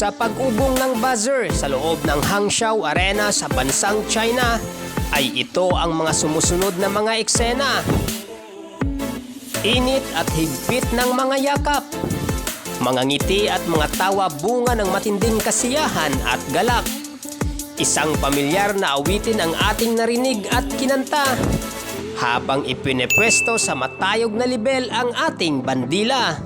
Sa pag-ugong ng buzzer sa loob ng Hangzhou Arena sa bansang China, ay ito ang mga sumusunod na mga eksena. Init at higpit ng mga yakap. Mga ngiti at mga tawa bunga ng matinding kasiyahan at galak. Isang pamilyar na awitin ang ating narinig at kinanta habang ipinepwesto sa matayog na libel ang ating bandila.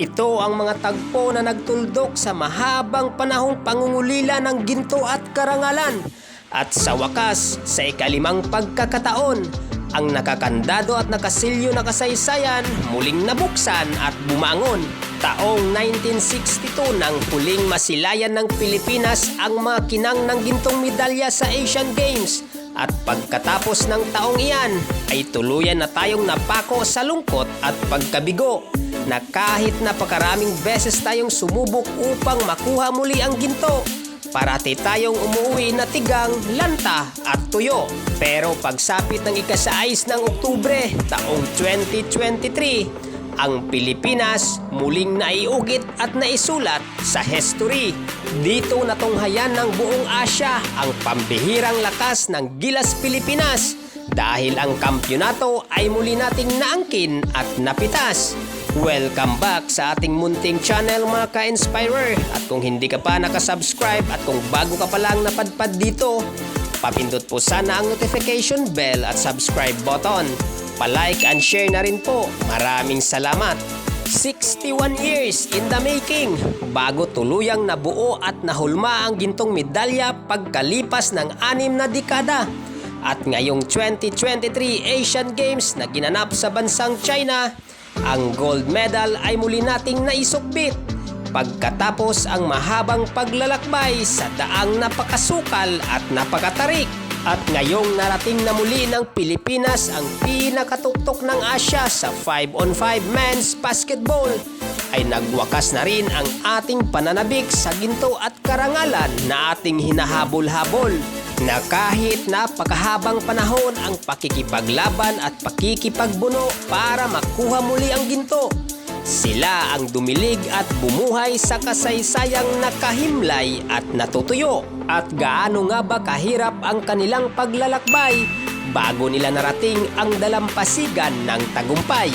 Ito ang mga tagpo na nagtuldok sa mahabang panahong pangungulila ng ginto at karangalan. At sa wakas, sa ikalimang pagkakataon, ang nakakandado at nakasilyo na kasaysayan muling nabuksan at bumangon. Taong 1962 nang huling masilayan ng Pilipinas ang mga kinang ng gintong medalya sa Asian Games. At pagkatapos ng taong iyan ay tuluyan na tayong napako sa lungkot at pagkabigo na kahit napakaraming beses tayong sumubok upang makuha muli ang ginto, parati tayong umuwi na tigang, lanta at tuyo. Pero pagsapit ng ika-6 ng Oktubre taong 2023, ang Pilipinas muling naiugit at naisulat sa history. Dito natunghayan ng buong Asya ang pambihirang lakas ng Gilas Pilipinas dahil ang kampyonato ay muli nating naangkin at napitas. Welcome back sa ating munting channel mga ka-inspirer, at kung hindi ka pa nakasubscribe at kung bago ka pa lang napadpad dito, papindot po sana ang notification bell at subscribe button. Pa-like and share na rin po. Maraming salamat. 61 years in the making bago tuluyang nabuo at nahulma ang gintong medalya pagkalipas ng 6 na dekada. At ngayong 2023 Asian Games na ginanap sa bansang China, ang gold medal ay muli nating naisukbit pagkatapos ang mahabang paglalakbay sa daang napakasukal at napakatarik. At ngayong narating na muli ng Pilipinas ang pinakatuktok ng Asya sa 5-on-5 men's basketball, ay nagwakas na rin ang ating pananabik sa ginto at karangalan na ating hinahabol-habol, na kahit napakahabang panahon ang pakikipaglaban at pakikipagbuno para makuha muli ang ginto, sila ang dumilig at bumuhay sa kasaysayang nakahimlay at natutuyo. At gaano nga ba kahirap ang kanilang paglalakbay bago nila narating ang dalampasigan ng tagumpay.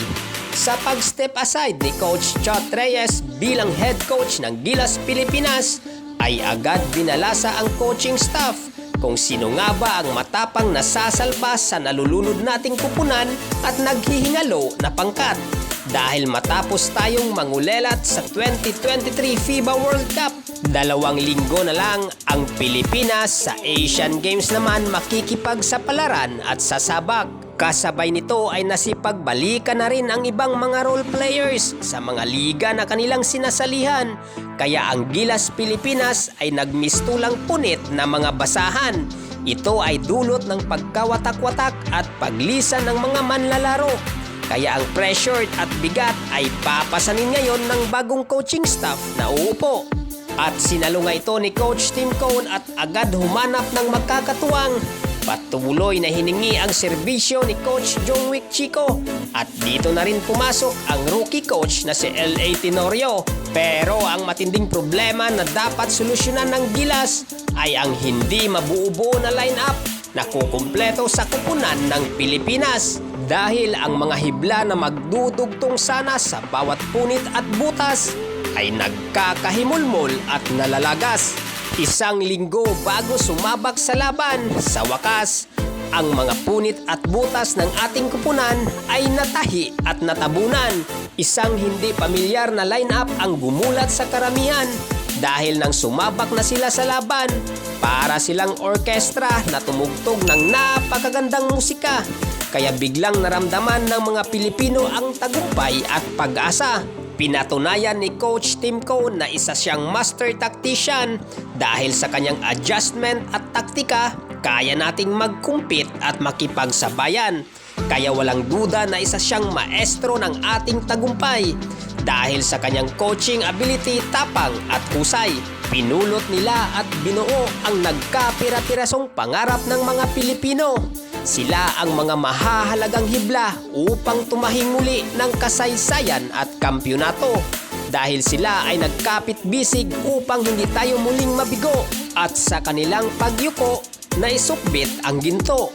Sa pag-step aside ni Coach Chot Reyes bilang head coach ng Gilas Pilipinas, ay agad binalasa ang coaching staff kung sino nga ba ang matapang nasasalpas sa nalulunod nating kupunan at naghihingalo na pangkat. Dahil matapos tayong mangulelat sa 2023 FIBA World Cup, 2 linggo na lang ang Pilipinas sa Asian Games naman makikipagsapalaran at sasabak. Kasabay nito ay nasipagbalikan na rin ang ibang mga role players sa mga liga na kanilang sinasalihan. Kaya ang Gilas Pilipinas ay nagmistulang punit na mga basahan. Ito ay dulot ng pagkawatak-watak at paglisan ng mga manlalaro. Kaya ang pressure at bigat ay papasanin ngayon ng bagong coaching staff na uupo. At sinalo nga ito ni Coach Tim Cone at agad humanap ng magkakatuwang. Patuloy na hiningi ang serbisyo ni Coach Jongwick Chico. At dito na rin pumasok ang rookie coach na si L.A. Tenorio. Pero ang matinding problema na dapat solusyonan ng Gilas ay ang hindi mabuo-buo na line-up na kukumpleto sa kupunan ng Pilipinas. Dahil ang mga hibla na magdudugtong sana sa bawat punit at butas ay nagkakahimulmol at nalalagas. 1 linggo bago sumabak sa laban, sa wakas, ang mga punit at butas ng ating kupunan ay natahi at natabunan. Isang hindi pamilyar na line-up ang gumulat sa karamihan dahil nang sumabak na sila sa laban, para silang orkestra na tumugtog ng napakagandang musika. Kaya biglang naramdaman ng mga Pilipino ang tagumpay at pag-asa. Pinatunayan ni Coach Tim Cone na isa siyang master tactician dahil sa kanyang adjustment at taktika, kaya nating magkumpit at makipagsabayan. Kaya walang duda na isa siyang maestro ng ating tagumpay dahil sa kanyang coaching ability, tapang at husay. Pinulot nila at binuo ang nagkapira-pirasong pangarap ng mga Pilipino. Sila ang mga mahahalagang hibla upang tumahing muli ng kasaysayan at kampyonato. dahil sila ay nagkapit-bisig upang hindi tayo muling mabigo at sa kanilang pagyuko na isukbit ang ginto.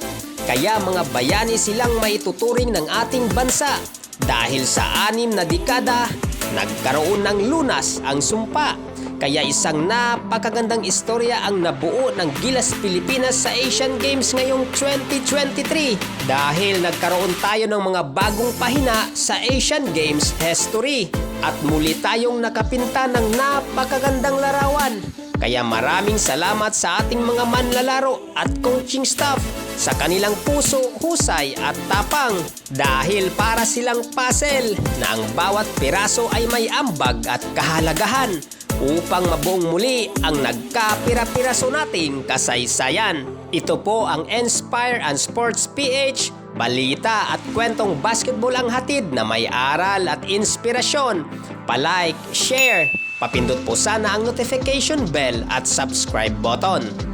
Kaya mga bayani silang maituturing ng ating bansa dahil sa 6 na dekada nagkaroon ng lunas ang sumpa. Kaya isang napakagandang istorya ang nabuo ng Gilas Pilipinas sa Asian Games ngayong 2023 dahil nagkaroon tayo ng mga bagong pahina sa Asian Games history at muli tayong nakapinta ng napakagandang larawan. Kaya maraming salamat sa ating mga manlalaro at coaching staff sa kanilang puso, husay at tapang dahil para silang puzzle na ang bawat piraso ay may ambag at kahalagahan upang mabuong muli ang nagkapira-piraso nating kasaysayan. Ito po ang Inspire and Sports PH, balita at kwentong basketball ang hatid na may aral at inspirasyon. Pa-like, share, papindot po sana ang notification bell at subscribe button.